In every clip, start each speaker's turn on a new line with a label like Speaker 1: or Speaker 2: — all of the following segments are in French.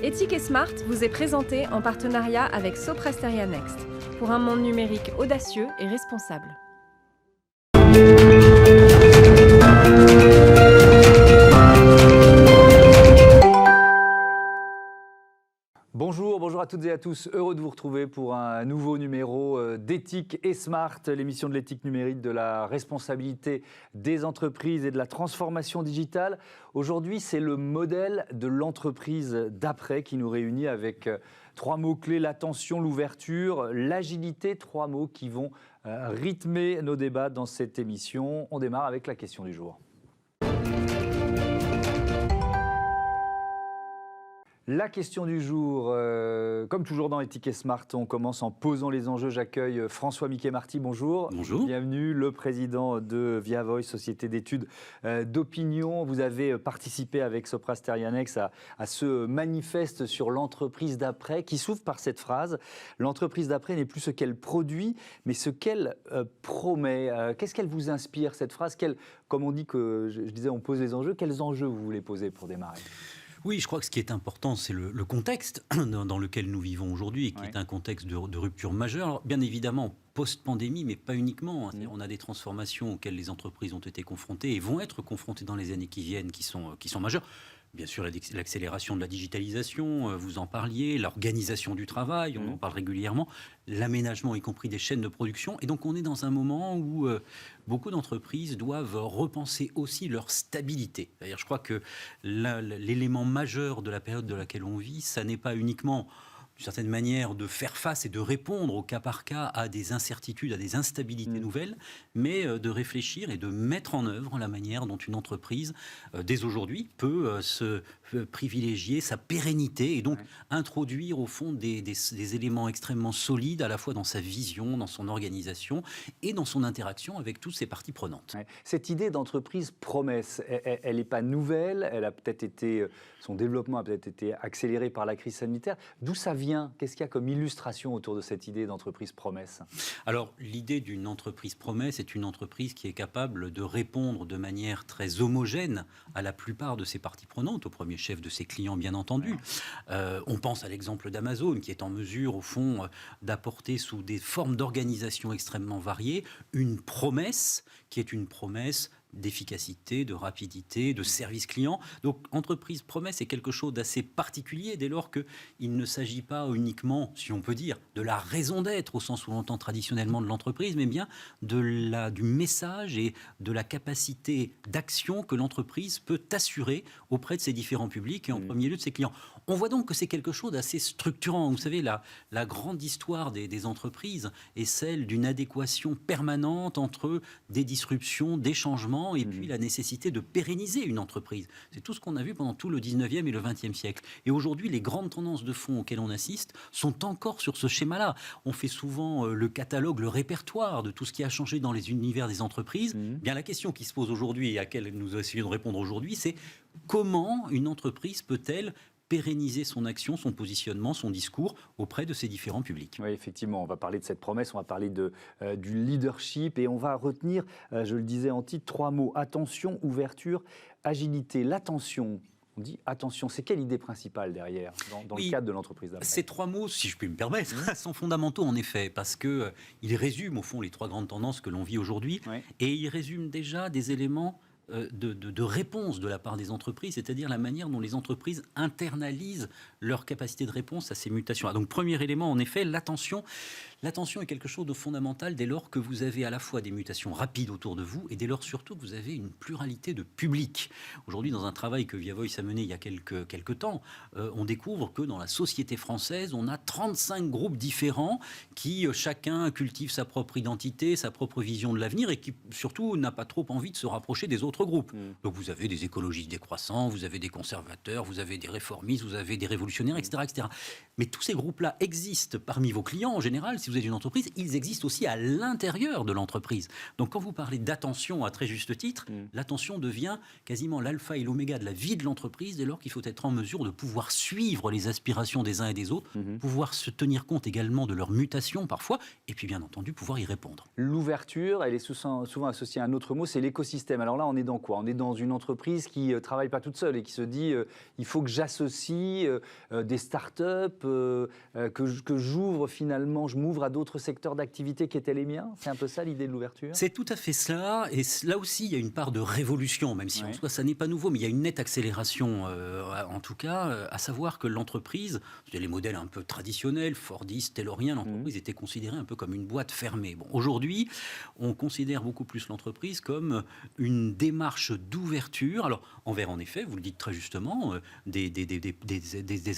Speaker 1: Éthique et Smart vous est présenté en partenariat avec Sopra Steria Next pour un monde numérique audacieux et responsable.
Speaker 2: Bonjour à toutes et à tous, heureux de vous retrouver pour un nouveau numéro d'Éthique et Smart, l'émission de l'éthique numérique, de la responsabilité des entreprises et de la transformation digitale. Aujourd'hui, c'est le modèle de l'entreprise d'après qui nous réunit avec trois mots-clés, l'attention, l'ouverture, l'agilité, trois mots qui vont rythmer nos débats dans cette émission. On démarre avec la question du jour. La question du jour, comme toujours dans Éthique et Smart, on commence en posant les enjeux. J'accueille François Miquet-Marty, bonjour.
Speaker 3: Bonjour.
Speaker 2: Bienvenue, le président de Via Voice, société d'études d'opinion. Vous avez participé avec Sopra Steria Next à ce manifeste sur l'entreprise d'après qui s'ouvre par cette phrase. L'entreprise d'après n'est plus ce qu'elle produit, mais ce qu'elle promet. Qu'est-ce qu'elle vous inspire, cette phrase? Comme on dit que, je disais, on pose les enjeux. Quels enjeux vous voulez poser pour démarrer?
Speaker 3: Oui, je crois que ce qui est important, c'est le contexte dans lequel nous vivons aujourd'hui, et qui est un contexte de rupture majeure. Alors, bien évidemment, post-pandémie, mais pas uniquement. On a des transformations auxquelles les entreprises ont été confrontées et vont être confrontées dans les années qui viennent, qui sont majeures. Bien sûr, l'accélération de la digitalisation, vous en parliez, l'organisation du travail, on en parle régulièrement, l'aménagement, y compris des chaînes de production. Et donc, on est dans un moment où beaucoup d'entreprises doivent repenser aussi leur stabilité. C'est-à-dire, je crois que l'élément majeur de la période de laquelle on vit, ça n'est pas uniquement d'une certaine manière de faire face et de répondre au cas par cas à des incertitudes, à des instabilités nouvelles, mais de réfléchir et de mettre en œuvre la manière dont une entreprise, dès aujourd'hui, peut se privilégier sa pérennité et donc introduire au fond des éléments extrêmement solides à la fois dans sa vision, dans son organisation et dans son interaction avec toutes ses parties prenantes.
Speaker 2: Cette idée d'entreprise promesse, elle n'est pas nouvelle, son développement a peut-être été accéléré par la crise sanitaire. D'où ça vient? Qu'est-ce qu'il y a comme illustration autour de cette idée d'entreprise promesse?
Speaker 3: Alors, l'idée d'une entreprise promesse est une entreprise qui est capable de répondre de manière très homogène à la plupart de ses parties prenantes, au premier chef de ses clients, bien entendu. On pense à l'exemple d'Amazon, qui est en mesure, au fond, d'apporter sous des formes d'organisation extrêmement variées une promesse qui est une promesse d'efficacité, de rapidité, de service client. Donc, entreprise promesse est quelque chose d'assez particulier dès lors qu'il ne s'agit pas uniquement, si on peut dire, de la raison d'être au sens où l'on entend traditionnellement de l'entreprise, mais bien du message et de la capacité d'action que l'entreprise peut assurer auprès de ses différents publics et en premier lieu de ses clients. On voit donc que c'est quelque chose d'assez structurant. Vous savez, la grande histoire des entreprises est celle d'une adéquation permanente entre des disruptions, des changements et puis la nécessité de pérenniser une entreprise. C'est tout ce qu'on a vu pendant tout le 19e et le 20e siècle. Et aujourd'hui, les grandes tendances de fond auxquelles on assiste sont encore sur ce schéma-là. On fait souvent le catalogue, le répertoire de tout ce qui a changé dans les univers des entreprises. Bien, la question qui se pose aujourd'hui et à laquelle nous essayons de répondre aujourd'hui, c'est comment une entreprise peut-elle pérenniser son action, son positionnement, son discours auprès de ses différents publics.
Speaker 2: Oui, effectivement, on va parler de cette promesse, on va parler du leadership et on va retenir, je le disais en titre, trois mots: attention, ouverture, agilité. L'attention, on dit attention, c'est quelle idée principale derrière, dans le cadre de l'entreprise d'après?
Speaker 3: Ces trois mots, si je puis me permettre, sont fondamentaux en effet, parce qu'ils résument au fond les trois grandes tendances que l'on vit aujourd'hui, et ils résument déjà des éléments de réponse de la part des entreprises, c'est-à-dire la manière dont les entreprises internalisent leur capacité de réponse à ces mutations. Donc, premier élément, en effet, l'attention. L'attention est quelque chose de fondamental dès lors que vous avez à la fois des mutations rapides autour de vous et dès lors surtout que vous avez une pluralité de publics. Aujourd'hui, dans un travail que Via Voice a mené il y a quelques temps, on découvre que dans la société française, on a 35 groupes différents qui chacun cultive sa propre identité, sa propre vision de l'avenir et qui surtout n'a pas trop envie de se rapprocher des autres groupes. Donc vous avez des écologistes décroissants, vous avez des conservateurs, vous avez des réformistes, vous avez des révolutionnaires, etc., etc. Mais tous ces groupes-là existent parmi vos clients en général. Si vous êtes une entreprise, ils existent aussi à l'intérieur de l'entreprise. Donc quand vous parlez d'attention à très juste titre, l'attention devient quasiment l'alpha et l'oméga de la vie de l'entreprise dès lors qu'il faut être en mesure de pouvoir suivre les aspirations des uns et des autres, pouvoir se tenir compte également de leurs mutations parfois, et puis bien entendu pouvoir y répondre.
Speaker 2: L'ouverture, elle est souvent associée à un autre mot, c'est l'écosystème. Alors là, on est est dans quoi? On est dans une entreprise qui ne travaille pas toute seule et qui se dit il faut que j'associe des startups, que j'ouvre finalement, je m'ouvre à d'autres secteurs d'activité qui étaient les miens. C'est un peu ça l'idée de l'ouverture?
Speaker 3: C'est tout à fait cela. Et là aussi, il y a une part de révolution, même si en soi, ça n'est pas nouveau, mais il y a une nette accélération, en tout cas, à savoir que l'entreprise, les modèles un peu traditionnels, Fordiste, Taylorien, l'entreprise était considérée un peu comme une boîte fermée. Bon, aujourd'hui, on considère beaucoup plus l'entreprise comme une démarche d'ouverture. Alors, envers, en effet, vous le dites très justement, des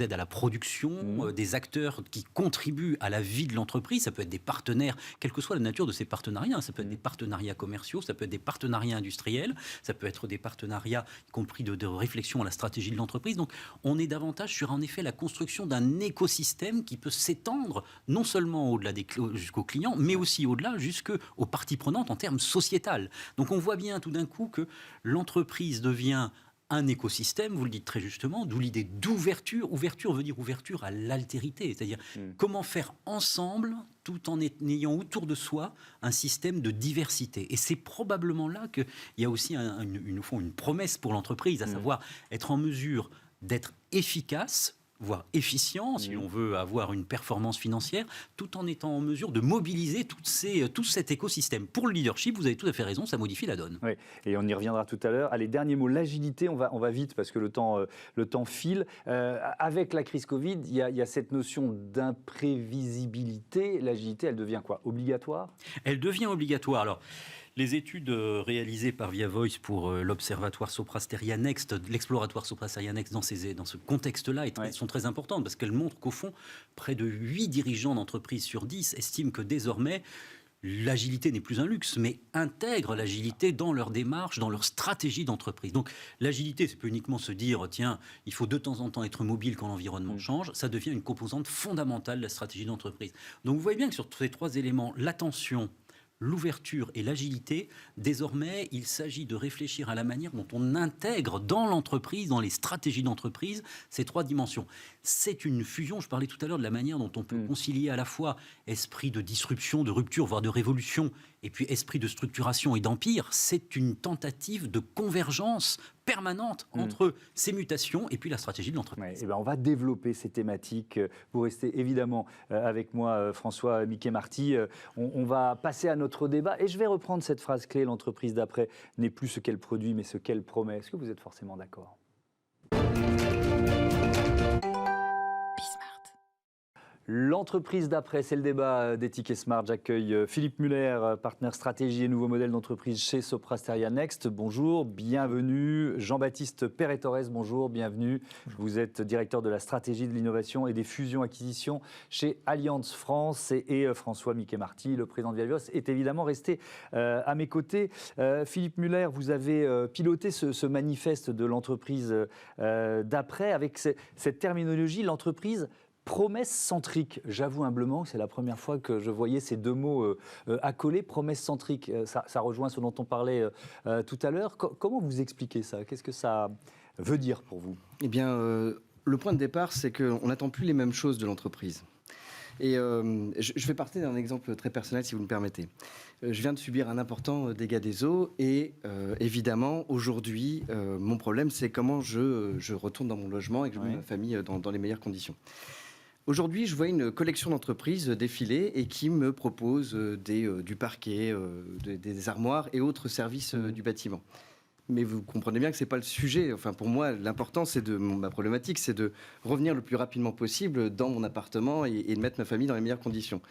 Speaker 3: aides à la production, des acteurs qui contribuent à la vie de l'entreprise. Ça peut être des partenaires, quelle que soit la nature de ces partenariats. Ça peut être des partenariats commerciaux, ça peut être des partenariats industriels, ça peut être des partenariats, y compris de réflexion à la stratégie de l'entreprise. Donc, on est davantage sur, en effet, la construction d'un écosystème qui peut s'étendre non seulement au-delà jusqu'aux clients, mais aussi au-delà jusqu'aux parties prenantes en termes sociétal. Donc, on voit bien tout d'un coup que l'entreprise devient un écosystème, vous le dites très justement, d'où l'idée d'ouverture. Ouverture veut dire ouverture à l'altérité, c'est-à-dire comment faire ensemble, tout en ayant autour de soi un système de diversité. Et c'est probablement là qu'il y a aussi une promesse pour l'entreprise, à savoir être en mesure d'être efficace, voire efficient, si l'on veut avoir une performance financière, tout en étant en mesure de mobiliser tout cet écosystème. Pour le leadership, vous avez tout à fait raison, ça modifie la donne.
Speaker 2: Oui, et on y reviendra tout à l'heure. Allez, dernier mot, l'agilité, on va vite parce que le temps file. Avec la crise Covid, il y a cette notion d'imprévisibilité. L'agilité, elle devient quoi? Obligatoire? Elle devient
Speaker 3: obligatoire. Alors, les études réalisées par Via Voice pour l'Observatoire Soprasteria Next, l'exploratoire Soprasteria Next dans ce contexte-là sont très importantes parce qu'elles montrent qu'au fond, près de 8 dirigeants d'entreprises sur 10 estiment que désormais, l'agilité n'est plus un luxe, mais intègrent l'agilité dans leur démarche, dans leur stratégie d'entreprise. Donc l'agilité, c'est pas uniquement se dire, tiens, il faut de temps en temps être mobile quand l'environnement change, ça devient une composante fondamentale de la stratégie d'entreprise. Donc vous voyez bien que sur ces 3 éléments, l'attention, l'ouverture et l'agilité, désormais, il s'agit de réfléchir à la manière dont on intègre dans l'entreprise, dans les stratégies d'entreprise, ces 3 dimensions. C'est une fusion, je parlais tout à l'heure de la manière dont on peut concilier à la fois esprit de disruption, de rupture, voire de révolution, et puis esprit de structuration et d'empire. C'est une tentative de convergence permanente entre ces mutations et puis la stratégie de l'entreprise.
Speaker 2: Et on va développer ces thématiques. Vous restez évidemment avec moi, François Miquet-Marty. On va passer à notre débat et je vais reprendre cette phrase clé, l'entreprise d'après n'est plus ce qu'elle produit mais ce qu'elle promet. Est-ce que vous êtes forcément d'accord ? L'entreprise d'après, c'est le débat d'Ethic et Smart. J'accueille Philippe Muller, partenaire stratégie et nouveau modèle d'entreprise chez Soprasteria Next. Bonjour, bienvenue. Jean-Baptiste Perret-Torres, bonjour, bienvenue. Bonjour. Vous êtes directeur de la stratégie de l'innovation et des fusions-acquisitions chez Allianz France. Et François Miquet-Marty, le président de Via Voice, est évidemment resté à mes côtés. Philippe Muller, vous avez piloté ce manifeste de l'entreprise d'après avec cette terminologie, l'entreprise promesse centrique. J'avoue humblement que c'est la première fois que je voyais ces 2 mots accolés, promesse centrique. Ça rejoint ce dont on parlait tout à l'heure. Comment vous expliquez ça? Qu'est-ce que ça veut dire pour vous?
Speaker 4: Eh bien, le point de départ, c'est qu'on n'attend plus les mêmes choses de l'entreprise. Et je vais partir d'un exemple très personnel, si vous me permettez. Je viens de subir un important dégât des eaux et évidemment, aujourd'hui, mon problème, c'est comment je retourne dans mon logement et que je mets ma famille dans les meilleures conditions. Aujourd'hui, je vois une collection d'entreprises défiler et qui me propose du parquet, des armoires et autres services du bâtiment. Mais vous comprenez bien que ce n'est pas le sujet. Enfin, pour moi, l'important, ma problématique, c'est de revenir le plus rapidement possible dans mon appartement et de mettre ma famille dans les meilleures conditions.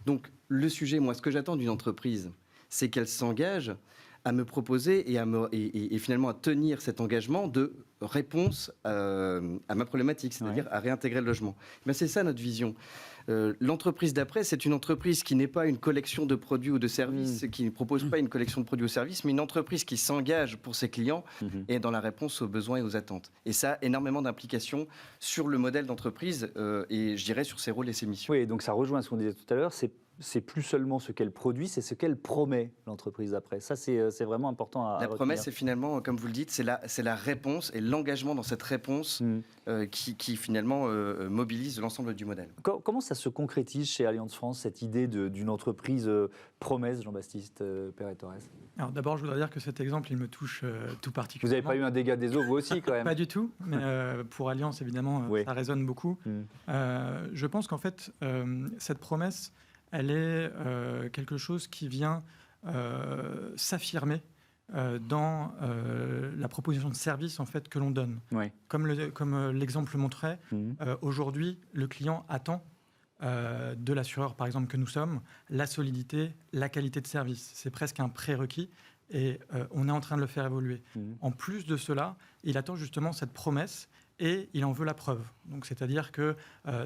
Speaker 4: Donc, le sujet, moi, ce que j'attends d'une entreprise, c'est qu'elle s'engage à me proposer et finalement à tenir cet engagement de réponse à ma problématique, c'est-à-dire à réintégrer le logement. Mais c'est ça notre vision. L'entreprise d'après, c'est une entreprise qui n'est pas une collection de produits ou de services, qui ne propose pas une collection de produits ou de services, mais une entreprise qui s'engage pour ses clients et dans la réponse aux besoins et aux attentes. Et ça a énormément d'implications sur le modèle d'entreprise et je dirais sur ses rôles et ses missions.
Speaker 2: Oui, donc ça rejoint ce qu'on disait tout à l'heure, c'est plus seulement ce qu'elle produit, c'est ce qu'elle promet, l'entreprise après. Ça, c'est vraiment important à
Speaker 4: La
Speaker 2: retenir.
Speaker 4: promesse, c'est finalement, comme vous le dites, c'est la réponse et l'engagement dans cette réponse qui finalement mobilise l'ensemble du modèle.
Speaker 2: Comment ça se concrétise chez Allianz France, cette idée d'une entreprise promesse, Jean-Baptiste Perret-Torres?
Speaker 5: Alors d'abord, je voudrais dire que cet exemple, il me touche tout particulièrement.
Speaker 2: Vous n'avez pas eu un dégât des eaux, vous aussi, quand même?
Speaker 5: Pas du tout, mais pour Allianz, évidemment,
Speaker 2: Oui.
Speaker 5: ça résonne beaucoup. Je pense qu'en fait, cette promesse, elle est quelque chose qui vient s'affirmer dans la proposition de service en fait, que l'on donne.
Speaker 2: Oui.
Speaker 5: Comme l'exemple le montrait, aujourd'hui, le client attend de l'assureur, par exemple, que nous sommes, la solidité, la qualité de service. C'est presque un prérequis et on est en train de le faire évoluer. En plus de cela, il attend justement cette promesse et il en veut la preuve. Donc, c'est-à-dire que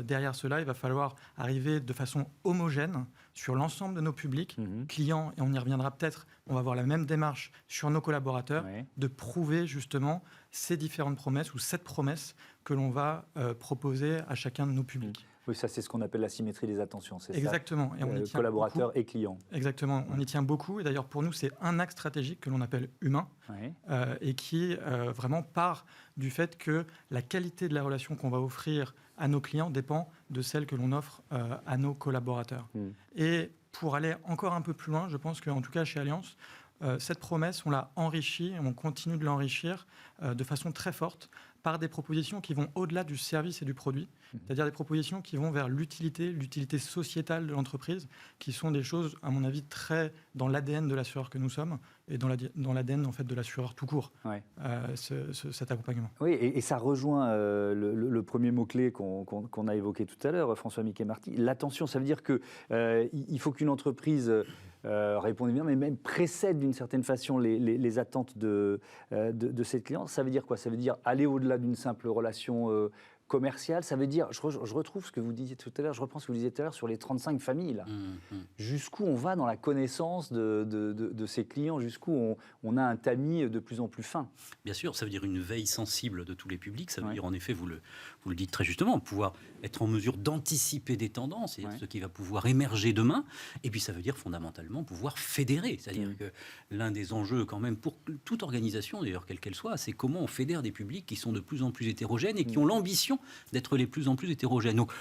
Speaker 5: derrière cela, il va falloir arriver de façon homogène sur l'ensemble de nos publics, clients, et on y reviendra peut-être, on va avoir la même démarche sur nos collaborateurs, de prouver justement ces différentes promesses ou cette promesse que l'on va proposer à chacun de nos publics.
Speaker 2: Oui, ça, c'est ce qu'on appelle la symétrie des attentions, c'est ça?
Speaker 5: Exactement. Et on y tient
Speaker 2: collaborateurs
Speaker 5: beaucoup.
Speaker 2: et clients.
Speaker 5: Exactement. On y tient beaucoup. Et d'ailleurs, pour nous, c'est un axe stratégique que l'on appelle humain et qui vraiment part du fait que la qualité de la relation qu'on va offrir à nos clients dépend de celle que l'on offre à nos collaborateurs. Et pour aller encore un peu plus loin, je pense qu'en tout cas, chez Allianz, cette promesse, on l'a enrichie et on continue de l'enrichir de façon très forte par des propositions qui vont au-delà du service et du produit, c'est-à-dire des propositions qui vont vers l'utilité sociétale de l'entreprise, qui sont des choses, à mon avis, très dans l'ADN de l'assureur que nous sommes et dans l'ADN en fait, de l'assureur tout court, cet accompagnement.
Speaker 2: Oui, et ça rejoint le premier mot-clé qu'on a évoqué tout à l'heure, François-Mickey Marty. L'attention, ça veut dire qu'il faut qu'une entreprise réponde bien, mais même précède d'une certaine façon les attentes de ses clients. Ça veut dire quoi? Ça veut dire aller au-delà d'une simple relation commerciale. Ça veut dire, je retrouve ce que vous disiez tout à l'heure, je reprends ce que vous disiez tout à l'heure sur les 35 familles. Là. Jusqu'où on va dans la connaissance de ses clients, jusqu'où on a un tamis de plus en plus fin.
Speaker 3: Bien sûr, ça veut dire une veille sensible de tous les publics. Ça veut dire, en effet, vous le dites très justement, pouvoir être en mesure d'anticiper des tendances, c'est-à-dire ce qui va pouvoir émerger demain. Et puis, ça veut dire fondamentalement pouvoir fédérer. C'est-à-dire que l'un des enjeux, quand même, pour toute organisation, d'ailleurs, quelle qu'elle soit, c'est comment on fédère des publics qui sont de plus en plus hétérogènes et qui ont l'ambition d'être les plus en plus hétérogènes. Donc,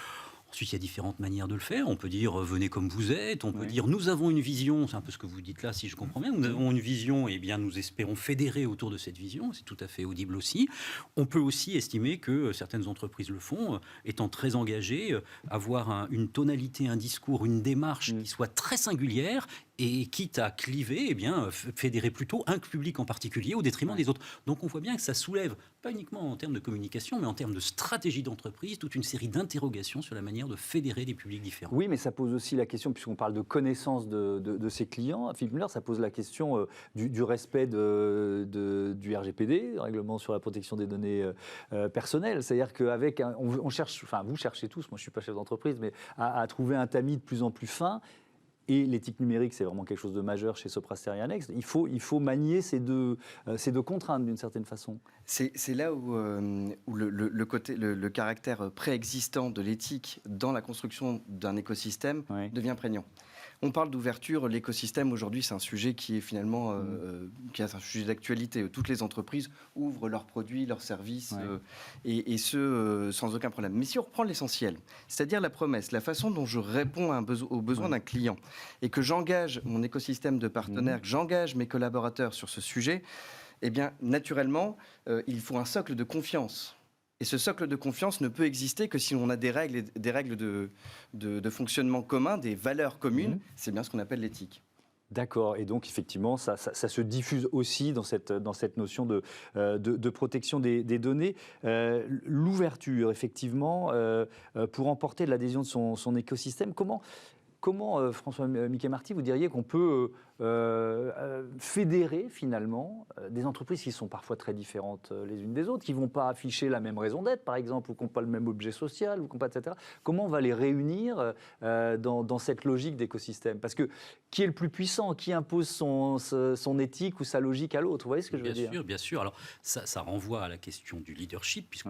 Speaker 3: ensuite, il y a différentes manières de le faire. On peut dire venez comme vous êtes. On peut dire nous avons une vision. C'est un peu ce que vous dites là, si je comprends bien. Nous avons une vision et bien nous espérons fédérer autour de cette vision. C'est tout à fait audible aussi. On peut aussi estimer que certaines entreprises le font, étant très engagées, avoir une tonalité, un discours, une démarche qui soit très singulière. Et quitte à cliver, eh bien, fédérer plutôt un public en particulier au détriment des autres. Donc on voit bien que ça soulève, pas uniquement en termes de communication, mais en termes de stratégie d'entreprise, toute une série d'interrogations sur la manière de fédérer des publics différents.
Speaker 2: Oui, mais ça pose aussi la question, puisqu'on parle de connaissance de ses clients, Philippe Müller, ça pose la question du respect du RGPD, règlement sur la protection des données personnelles. C'est-à-dire qu'avec, on cherche, enfin vous cherchez tous, moi je ne suis pas chef d'entreprise, mais à trouver un tamis de plus en plus fin. Et l'éthique numérique, c'est vraiment quelque chose de majeur chez Sopra Steria Next. Il faut manier ces deux contraintes d'une certaine façon.
Speaker 4: C'est là où le caractère préexistant de l'éthique dans la construction d'un écosystème devient prégnant. On parle d'ouverture, l'écosystème aujourd'hui c'est un sujet qui est finalement qui est un sujet d'actualité. Toutes les entreprises ouvrent leurs produits, leurs services et ce sans aucun problème. Mais si on reprend l'essentiel, c'est-à-dire la promesse, la façon dont je réponds aux besoins d'un client et que j'engage mon écosystème de partenaires, que j'engage mes collaborateurs sur ce sujet, eh bien naturellement il faut un socle de confiance. Et ce socle de confiance ne peut exister que si on a des règles de fonctionnement commun, des valeurs communes. C'est bien ce qu'on appelle l'éthique.
Speaker 2: D'accord, et donc effectivement, ça se diffuse aussi dans cette notion de protection des données. L'ouverture, effectivement, pour emporter de l'adhésion de son écosystème, comment François-Mickey Marty, vous diriez qu'on peut fédérer finalement des entreprises qui sont parfois très différentes les unes des autres, qui ne vont pas afficher la même raison d'être, par exemple, ou qui n'ont pas le même objet social, ou qui n'ont pas, etc. Comment on va les réunir dans cette logique d'écosystème? Parce que qui est le plus puissant? Qui impose son éthique ou sa logique à l'autre? Vous voyez ce que je veux dire?
Speaker 3: Bien sûr. Alors, ça renvoie à la question du leadership, puisque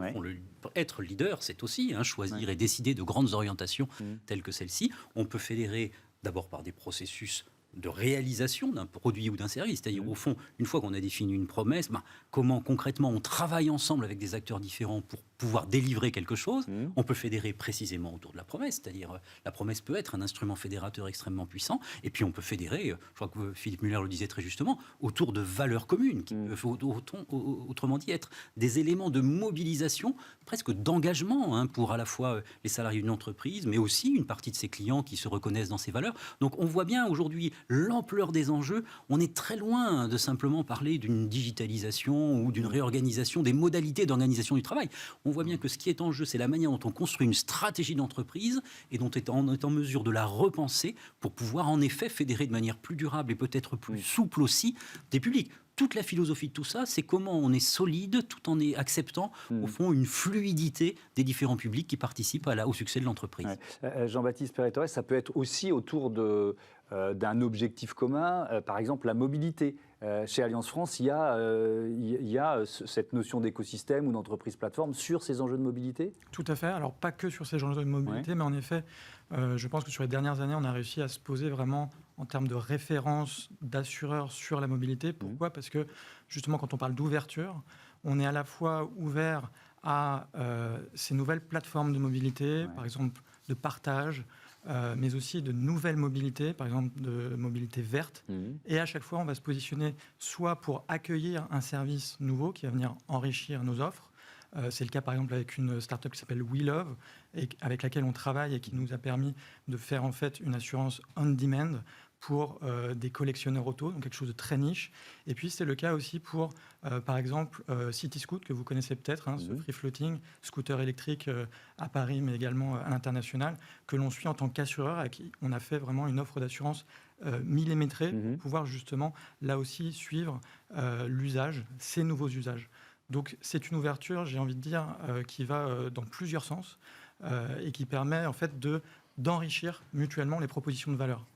Speaker 3: être leader, c'est aussi choisir et décider de grandes orientations telles que celle-ci. On peut fédérer d'abord par des processus de réalisation d'un produit ou d'un service. C'est-à-dire, au fond, une fois qu'on a défini une promesse, comment concrètement on travaille ensemble avec des acteurs différents pour pouvoir délivrer quelque chose. On peut fédérer précisément autour de la promesse. C'est-à-dire, la promesse peut être un instrument fédérateur extrêmement puissant. Et puis, on peut fédérer, je crois que Philippe Muller le disait très justement, autour de valeurs communes, qui peuvent autrement dit être des éléments de mobilisation, presque d'engagement pour à la fois les salariés d'une entreprise, mais aussi une partie de ses clients qui se reconnaissent dans ces valeurs. Donc, on voit bien aujourd'hui l'ampleur des enjeux. On est très loin de simplement parler d'une digitalisation ou d'une réorganisation des modalités d'organisation du travail. On voit bien que ce qui est en jeu, c'est la manière dont on construit une stratégie d'entreprise et dont on est en mesure de la repenser pour pouvoir en effet fédérer de manière plus durable et peut-être plus souple aussi des publics. Toute la philosophie de tout ça, c'est comment on est solide tout en acceptant, au fond, une fluidité des différents publics qui participent au succès de l'entreprise.
Speaker 2: Ouais. Jean-Baptiste Perret-Torres, ça peut être aussi autour d'un objectif commun, par exemple la mobilité. Chez Alliance France, il y a cette notion d'écosystème ou d'entreprise plateforme sur ces enjeux de mobilité ?
Speaker 5: Tout à fait. Alors, pas que sur ces enjeux de mobilité, mais en effet, je pense que sur les dernières années, on a réussi à se poser vraiment en termes de référence d'assureurs sur la mobilité. Pourquoi ? Parce que, justement, quand on parle d'ouverture, on est à la fois ouvert à ces nouvelles plateformes de mobilité, par exemple de partage, mais aussi de nouvelles mobilités, par exemple de mobilité verte. Et à chaque fois, on va se positionner soit pour accueillir un service nouveau qui va venir enrichir nos offres. C'est le cas, par exemple, avec une start-up qui s'appelle WeLove, et avec laquelle on travaille et qui nous a permis de faire en fait une assurance on-demand pour des collectionneurs auto, donc quelque chose de très niche. Et puis, c'est le cas aussi pour, par exemple, CityScoot, que vous connaissez peut-être, ce free-floating, scooter électrique à Paris, mais également à l'international, que l'on suit en tant qu'assureur, à qui on a fait vraiment une offre d'assurance millimétrée pour pouvoir justement, là aussi, suivre l'usage, ces nouveaux usages. Donc, c'est une ouverture, j'ai envie de dire, qui va dans plusieurs sens et qui permet, en fait, d'enrichir mutuellement les propositions de valeur.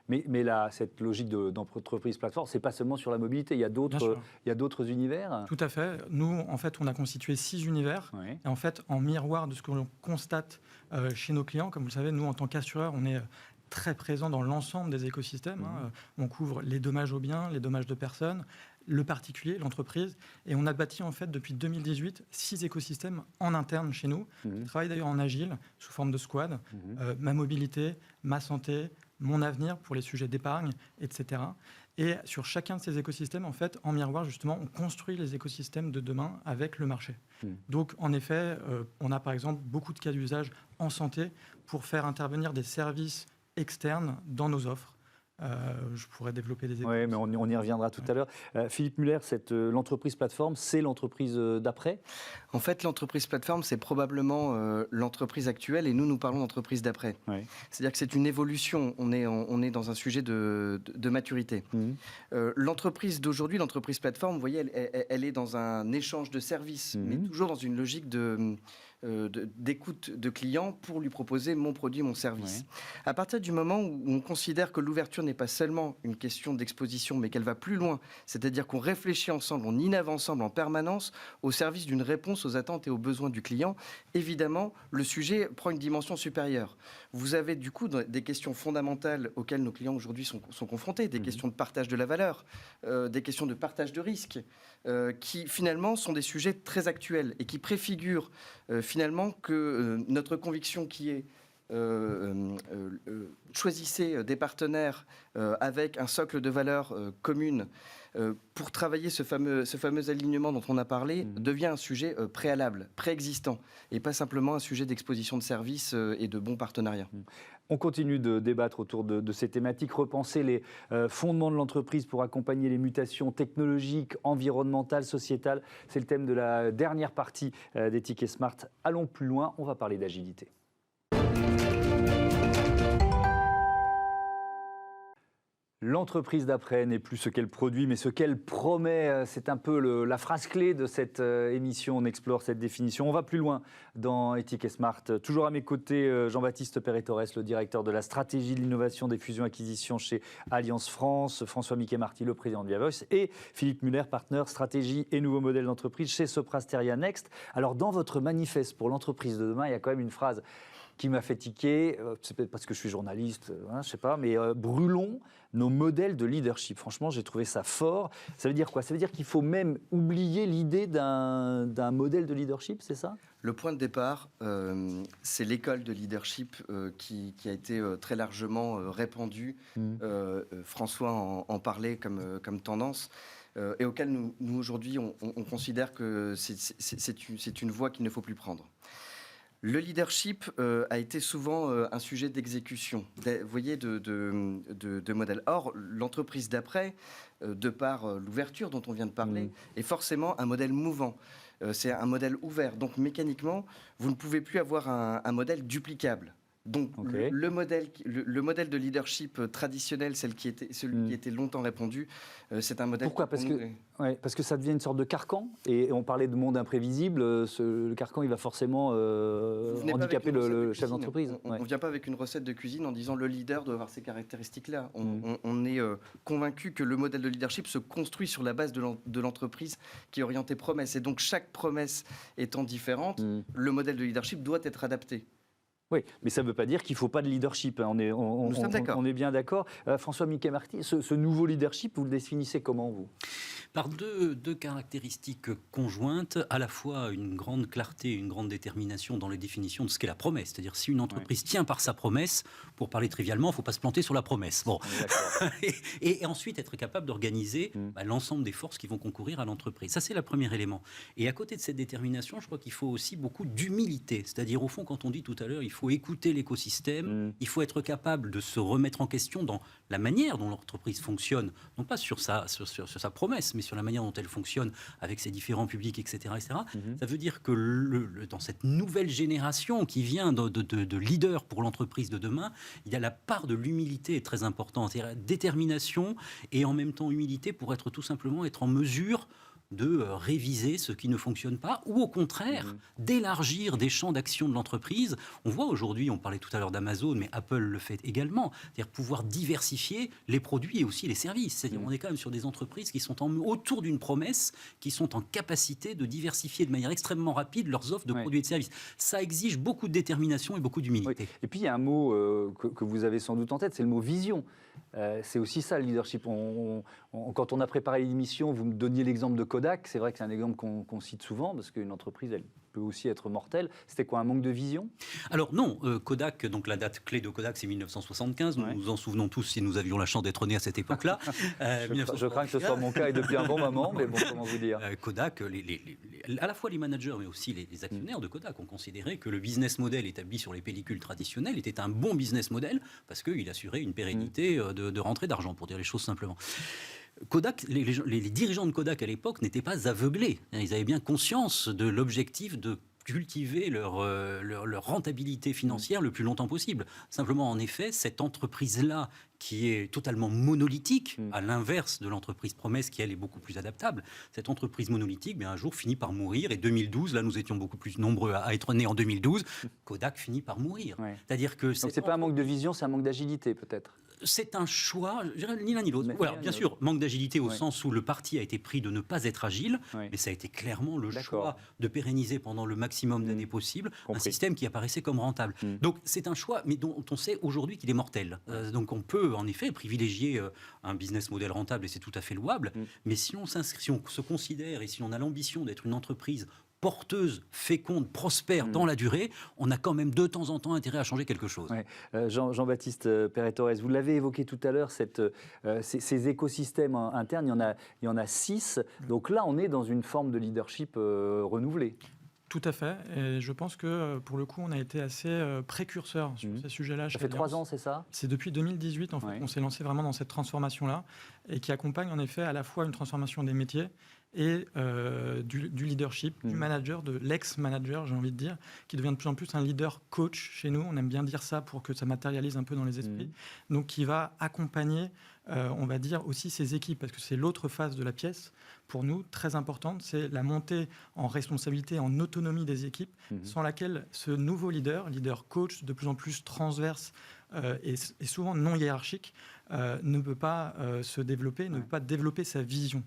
Speaker 2: Mais là, cette logique d'entreprise plateforme, c'est pas seulement sur la mobilité, il y a d'autres univers.
Speaker 5: Tout à fait. Nous, en fait, on a constitué 6 univers. Et en fait, en miroir de ce que l'on constate chez nos clients, comme vous le savez, nous, en tant qu'assureurs, on est très présent dans l'ensemble des écosystèmes. On couvre les dommages aux biens, les dommages de personnes, le particulier, l'entreprise. Et on a bâti, en fait, depuis 2018, 6 écosystèmes en interne chez nous. On travaille d'ailleurs en agile, sous forme de squad. Ma mobilité, ma santé, mon avenir pour les sujets d'épargne, etc. Et sur chacun de ces écosystèmes, en fait, en miroir, justement, on construit les écosystèmes de demain avec le marché. Donc, en effet, on a, par exemple, beaucoup de cas d'usage en santé pour faire intervenir des services externes dans nos offres. Je pourrais développer des exemples.
Speaker 2: Oui, mais on y reviendra tout à l'heure. Philippe Muller, l'entreprise plateforme, c'est l'entreprise d'après ?
Speaker 4: En fait, l'entreprise plateforme, c'est probablement l'entreprise actuelle et nous parlons d'entreprise d'après. C'est-à-dire que c'est une évolution. On est dans un sujet de maturité. L'entreprise d'aujourd'hui, l'entreprise plateforme, vous voyez, elle est dans un échange de services, mais toujours dans une logique d'écoute de clients pour lui proposer mon produit, mon service. À partir du moment où on considère que l'ouverture n'est pas seulement une question d'exposition, mais qu'elle va plus loin, c'est-à-dire qu'on réfléchit ensemble, on innove ensemble en permanence au service d'une réponse aux attentes et aux besoins du client, évidemment, le sujet prend une dimension supérieure. Vous avez du coup des questions fondamentales auxquelles nos clients aujourd'hui sont confrontés, des questions de partage de la valeur, des questions de partage de risques, qui finalement sont des sujets très actuels et qui préfigurent finalement que notre conviction qui est choisissez des partenaires avec un socle de valeurs communes pour travailler ce fameux alignement dont on a parlé devient un sujet préalable, préexistant et pas simplement un sujet d'exposition de services et de bons partenariats.
Speaker 2: On continue de débattre autour de ces thématiques, repenser les fondements de l'entreprise pour accompagner les mutations technologiques, environnementales, sociétales. C'est le thème de la dernière partie des Tickets Smart. Allons plus loin, on va parler d'agilité. L'entreprise d'après n'est plus ce qu'elle produit, mais ce qu'elle promet. C'est un peu la phrase clé de cette émission. On explore cette définition. On va plus loin dans Ethic et Smart. Toujours à mes côtés, Jean-Baptiste Perret-Torres, le directeur de la stratégie de l'innovation des fusions-acquisitions chez Alliance France, François Miquet-Marty, le président de Via Voice, et Philippe Muller, partenaire stratégie et nouveaux modèles d'entreprise chez Sopra Steria Next. Alors, dans votre manifeste pour l'entreprise de demain, il y a quand même une phrase qui m'a fait tiquer, c'est peut-être parce que je suis journaliste, je sais pas, mais brûlons nos modèles de leadership. Franchement, j'ai trouvé ça fort. Ça veut dire quoi? Ça veut dire qu'il faut même oublier l'idée d'un modèle de leadership, c'est ça?
Speaker 4: Le point de départ, c'est l'école de leadership qui a été très largement répandue. François en parlait comme tendance. Et auquel nous aujourd'hui, on considère que c'est une voie qu'il ne faut plus prendre. Le leadership a été souvent un sujet d'exécution, vous voyez, de modèle. Or, l'entreprise d'après, de par l'ouverture dont on vient de parler, est forcément un modèle mouvant. C'est un modèle ouvert. Donc, mécaniquement, vous ne pouvez plus avoir un modèle duplicable. Donc, le modèle de leadership traditionnel, celui qui était longtemps répandu, c'est un modèle...
Speaker 2: Pourquoi? Parce que ça devient une sorte de carcan. Et on parlait de monde imprévisible. Le carcan, il va forcément handicaper le chef d'entreprise.
Speaker 4: On ne vient pas avec une recette de cuisine en disant le leader doit avoir ces caractéristiques-là. On est convaincu que le modèle de leadership se construit sur la base de l'entreprise qui est orientée promesse. Et donc, chaque promesse étant différente, le modèle de leadership doit être adapté.
Speaker 2: Oui, mais ça ne veut pas dire qu'il ne faut pas de leadership. Hein.
Speaker 4: Nous sommes d'accord.
Speaker 2: On est bien d'accord. François Miquet-Marty, ce nouveau leadership, vous le définissez comment, vous?
Speaker 3: Par deux caractéristiques conjointes, à la fois une grande clarté, une grande détermination dans les définitions de ce qu'est la promesse. C'est-à-dire, si une entreprise tient par sa promesse, pour parler trivialement, il ne faut pas se planter sur la promesse. Bon. et ensuite, être capable d'organiser l'ensemble des forces qui vont concourir à l'entreprise. Ça, c'est le premier élément. Et à côté de cette détermination, je crois qu'il faut aussi beaucoup d'humilité. C'est-à-dire, au fond, quand on dit tout à l'heure, il faut écouter l'écosystème, il faut être capable de se remettre en question dans la manière dont l'entreprise fonctionne, non pas sur sa promesse, mais sur la manière dont elle fonctionne avec ses différents publics, etc. etc. Ça veut dire que dans cette nouvelle génération qui vient de leaders pour l'entreprise de demain, il y a la part de l'humilité très importante, c'est-à-dire la détermination et en même temps humilité pour être tout simplement être en mesure de réviser ce qui ne fonctionne pas ou au contraire d'élargir des champs d'action de l'entreprise. On voit aujourd'hui, on parlait tout à l'heure d'Amazon, mais Apple le fait également, c'est-à-dire pouvoir diversifier les produits et aussi les services. C'est-à-dire on est quand même sur des entreprises qui sont autour d'une promesse, qui sont en capacité de diversifier de manière extrêmement rapide leurs offres de produits et de services. Ça exige beaucoup de détermination et beaucoup d'humilité.
Speaker 2: Oui. Et puis il y a un mot que vous avez sans doute en tête, c'est le mot vision. C'est aussi ça le leadership. Quand on a préparé l'émission, vous me donniez l'exemple de Kodak. C'est vrai que c'est un exemple qu'on cite souvent parce qu'une entreprise, elle peut aussi être mortelle. C'était quoi, un manque de vision?
Speaker 3: Alors non, Kodak, donc la date clé de Kodak, c'est 1975. Nous nous en souvenons tous si nous avions la chance d'être nés à cette époque-là.
Speaker 2: Je crains que ce soit mon cas et depuis un bon moment, mais bon, comment vous dire?
Speaker 3: Kodak, à la fois les managers, mais aussi les actionnaires de Kodak ont considéré que le business model établi sur les pellicules traditionnelles était un bon business model parce qu'il assurait une pérennité de rentrée d'argent, pour dire les choses simplement. Kodak, les dirigeants de Kodak à l'époque n'étaient pas aveuglés. Ils avaient bien conscience de l'objectif de cultiver leur rentabilité financière le plus longtemps possible. Simplement, en effet, cette entreprise-là, qui est totalement monolithique, à l'inverse de l'entreprise promesse qui, elle, est beaucoup plus adaptable, cette entreprise monolithique, un jour, finit par mourir. Et 2012, là, nous étions beaucoup plus nombreux à être nés en 2012, Kodak finit par mourir. C'est-à-dire que
Speaker 2: donc, c'est pas un manque de vision, c'est un manque d'agilité, peut-être?
Speaker 3: C'est un choix, je dirais ni l'un ni l'autre. Voilà, bien sûr, manque d'agilité au sens où le parti a été pris de ne pas être agile, mais ça a été clairement le choix de pérenniser pendant le maximum d'années possible un système qui apparaissait comme rentable. Donc c'est un choix, mais dont on sait aujourd'hui qu'il est mortel. Donc on peut en effet privilégier un business model rentable et c'est tout à fait louable, mais si on se considère et si on a l'ambition d'être une entreprise porteuse, féconde, prospère dans la durée, on a quand même de temps en temps intérêt à changer quelque chose.
Speaker 2: Jean-Baptiste Perret-Torres, vous l'avez évoqué tout à l'heure, ces écosystèmes internes, il y en a 6. Donc là, on est dans une forme de leadership renouvelé.
Speaker 5: Tout à fait. Et je pense que, pour le coup, on a été assez précurseurs sur ces sujets-là.
Speaker 2: Ça fait 3 ans, c'est ça?
Speaker 5: C'est depuis 2018, en fait, qu'on s'est lancé vraiment dans cette transformation-là et qui accompagne, en effet, à la fois une transformation des métiers et du leadership, du manager, de l'ex-manager, j'ai envie de dire, qui devient de plus en plus un leader coach chez nous. On aime bien dire ça pour que ça matérialise un peu dans les esprits. Donc, qui va accompagner, on va dire, aussi ses équipes, parce que c'est l'autre phase de la pièce, pour nous, très importante, c'est la montée en responsabilité, en autonomie des équipes, sans laquelle ce nouveau leader coach, de plus en plus transverse et souvent non hiérarchique, ne peut pas se développer, ne peut pas développer sa vision.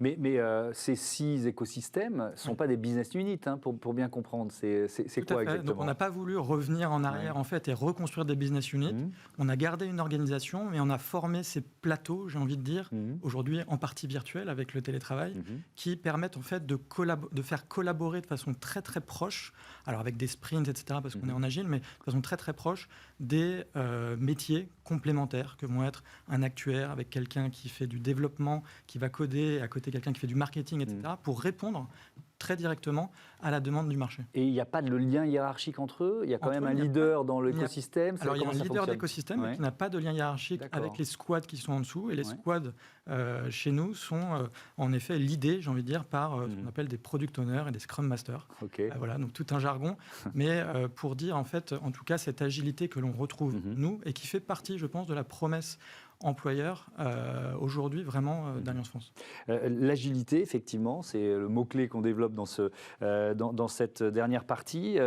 Speaker 2: Mais ces 6 écosystèmes ne sont pas des business units, hein, pour bien comprendre. C'est quoi exactement?
Speaker 5: Donc on n'a pas voulu revenir en arrière en fait, et reconstruire des business units. On a gardé une organisation, mais on a formé ces plateaux, j'ai envie de dire, aujourd'hui en partie virtuelle avec le télétravail, qui permettent en fait de faire collaborer de façon très très proche, alors avec des sprints, etc., parce qu'on est en agile, mais de façon très très proche, des métiers complémentaires que vont être un actuaire avec quelqu'un qui fait du développement, qui va coder, et à côté quelqu'un qui fait du marketing, etc., pour répondre très directement à la demande du marché.
Speaker 2: Et il n'y a pas de lien hiérarchique entre eux? Il y a quand même un leader dans l'écosystème?
Speaker 5: Alors il y a un leader d'écosystème, mais qui n'a pas de lien hiérarchique avec les squads qui sont en dessous. Et les squads chez nous sont en effet l'idée, j'ai envie de dire, par ce qu'on appelle des product owners et des scrum masters. Voilà, donc tout un jargon, mais pour dire en fait, en tout cas, cette agilité que l'on retrouve nous et qui fait partie, je pense, de la promesse employeur aujourd'hui vraiment d'Alliance France.
Speaker 2: L'agilité, effectivement, c'est le mot-clé qu'on développe dans cette dernière partie.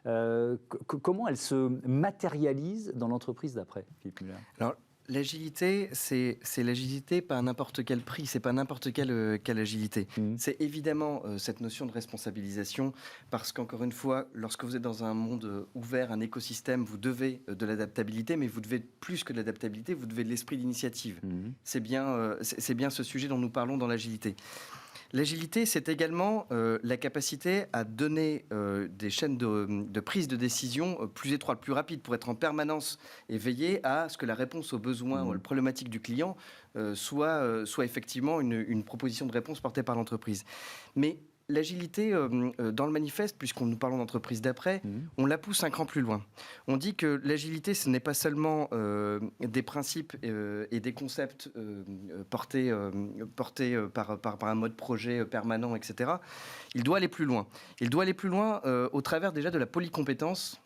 Speaker 2: Comment elle se matérialise dans l'entreprise d'après, Philippe Muller?
Speaker 4: Alors, l'agilité, c'est l'agilité pas à n'importe quel prix, c'est pas n'importe quelle agilité. C'est évidemment cette notion de responsabilisation, parce qu'encore une fois, lorsque vous êtes dans un monde ouvert, un écosystème, vous devez de l'adaptabilité, mais vous devez plus que de l'adaptabilité, vous devez de l'esprit d'initiative. C'est bien ce sujet dont nous parlons dans l'agilité. L'agilité, c'est également la capacité à donner des chaînes de prise de décision plus étroites, plus rapides, pour être en permanence et veiller à ce que la réponse aux besoins ou aux problématiques du client soit effectivement une proposition de réponse portée par l'entreprise. Mais l'agilité, dans le manifeste, puisqu'on nous parlons d'entreprise d'après, on la pousse un cran plus loin. On dit que l'agilité, ce n'est pas seulement des principes et des concepts portés par un mode projet permanent, etc. Il doit aller plus loin. Il doit aller plus loin au travers déjà de la polycompétence,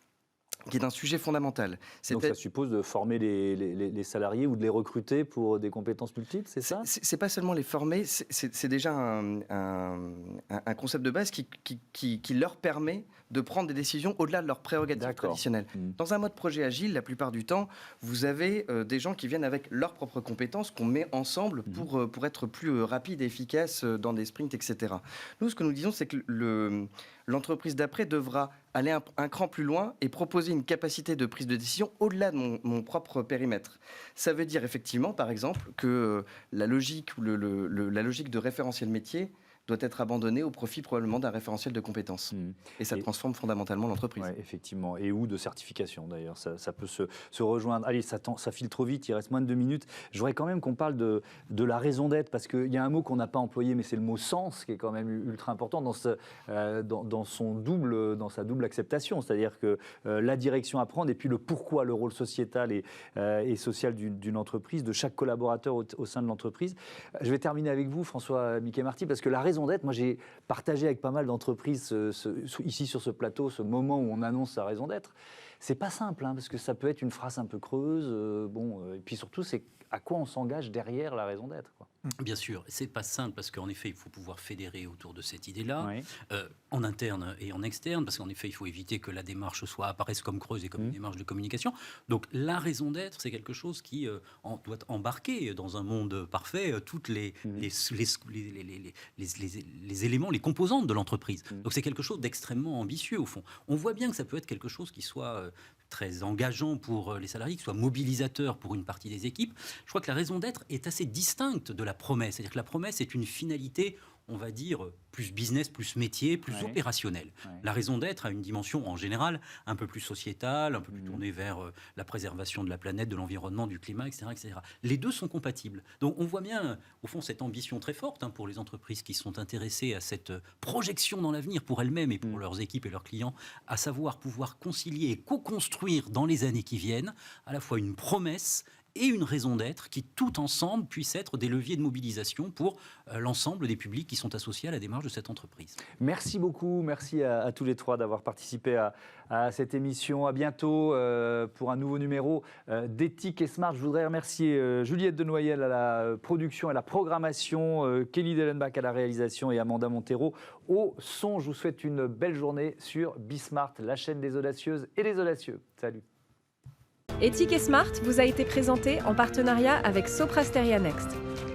Speaker 4: qui est un sujet fondamental.
Speaker 2: Donc ça suppose de former les salariés ou de les recruter pour des compétences multiples, c'est ça?
Speaker 4: C'est pas seulement les former, c'est déjà un concept de base qui leur permet de prendre des décisions au-delà de leurs prérogatives traditionnelles. Dans un mode projet agile, la plupart du temps, vous avez des gens qui viennent avec leurs propres compétences qu'on met ensemble pour être plus rapide et efficace dans des sprints, etc. Nous, ce que nous disons, c'est que l'entreprise d'après devra aller un cran plus loin et proposer une capacité de prise de décision au-delà de mon propre périmètre. Ça veut dire effectivement, par exemple, que la logique ou la logique de référentiel métier doit être abandonnée au profit probablement d'un référentiel de compétences. Et ça transforme fondamentalement l'entreprise.
Speaker 2: Ouais, effectivement, et ou de certification d'ailleurs, ça peut se rejoindre. Allez, ça file trop vite, il reste moins de 2 minutes. Je voudrais quand même qu'on parle de la raison d'être, parce qu'il y a un mot qu'on n'a pas employé, mais c'est le mot sens, qui est quand même ultra important dans sa double acceptation, c'est-à-dire que la direction à prendre, et puis le pourquoi, le rôle sociétal et social d'une entreprise, de chaque collaborateur au sein de l'entreprise. Je vais terminer avec vous, François Miquet-Marty, parce que la raison d'être, moi j'ai partagé avec pas mal d'entreprises ici sur ce plateau ce moment où on annonce sa raison d'être. C'est pas simple, parce que ça peut être une phrase un peu creuse, et puis surtout c'est à quoi on s'engage derrière la raison d'être, quoi.
Speaker 3: Bien sûr, c'est pas simple parce qu'en effet, il faut pouvoir fédérer autour de cette idée-là, en interne et en externe, parce qu'en effet, il faut éviter que la démarche apparaisse comme creuse et comme une démarche de communication. Donc, la raison d'être, c'est quelque chose qui doit embarquer dans un monde parfait toutes les éléments, les composantes de l'entreprise. Donc, c'est quelque chose d'extrêmement ambitieux, au fond. On voit bien que ça peut être quelque chose qui soit très engageant pour les salariés, qui soit mobilisateur pour une partie des équipes. Je crois que la raison d'être est assez distincte de la promesse. C'est-à-dire que la promesse est une finalité, on va dire, plus business, plus métier, plus opérationnel. La raison d'être a une dimension, en général, un peu plus sociétale, un peu plus tournée vers la préservation de la planète, de l'environnement, du climat, etc., etc. Les deux sont compatibles. Donc on voit bien, au fond, cette ambition très forte pour les entreprises qui sont intéressées à cette projection dans l'avenir pour elles-mêmes et pour leurs équipes et leurs clients, à savoir pouvoir concilier et co-construire dans les années qui viennent à la fois une promesse et une raison d'être qui, tout ensemble, puissent être des leviers de mobilisation pour l'ensemble des publics qui sont associés à la démarche de cette entreprise.
Speaker 2: Merci beaucoup, merci à tous les trois d'avoir participé à cette émission. À bientôt pour un nouveau numéro d'Éthique et Smart. Je voudrais remercier Juliette Denoyel à la production et à la programmation, Kelly Dellenbach à la réalisation et Amanda Montero au son. Je vous souhaite une belle journée sur Bismart, la chaîne des audacieuses et des audacieux. Salut.
Speaker 1: Éthique et Smart vous a été présenté en partenariat avec Sopra Steria Next.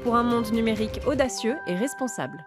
Speaker 1: pour un monde numérique audacieux et responsable.